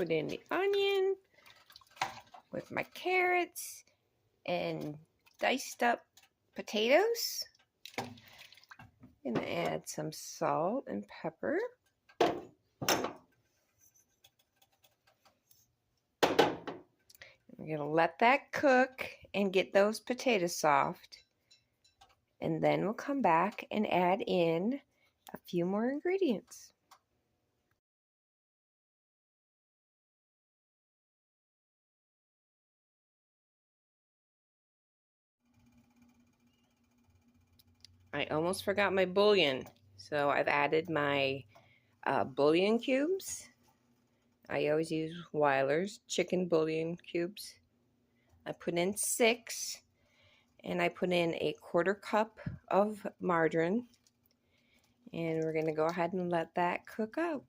put in the onion with my carrots and diced up potatoes. I'm gonna add some salt and pepper. We're gonna let that cook and get those potatoes soft. And then we'll come back and add in a few more ingredients. I almost forgot my bouillon, so I've added my bouillon cubes. I always use Weiler's chicken bouillon cubes. I put in 6, and I put in a 1/4 cup of margarine, and we're going to go ahead and let that cook up.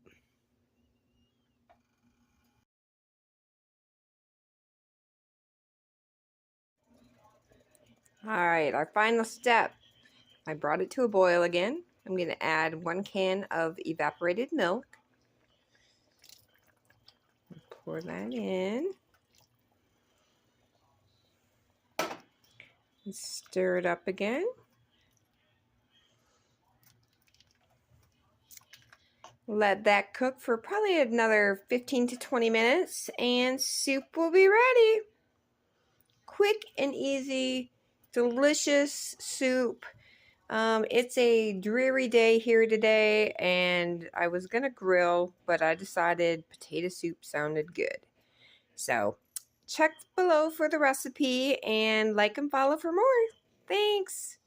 Alright, our final step. I brought it to a boil again. I'm going to add 1 can of evaporated milk. Pour that in. And stir it up again. Let that cook for probably another 15 to 20 minutes and soup will be ready. Quick and easy, delicious soup. It's a dreary day here today and I was gonna grill, but I decided potato soup sounded good. So check below for the recipe and like and follow for more. Thanks.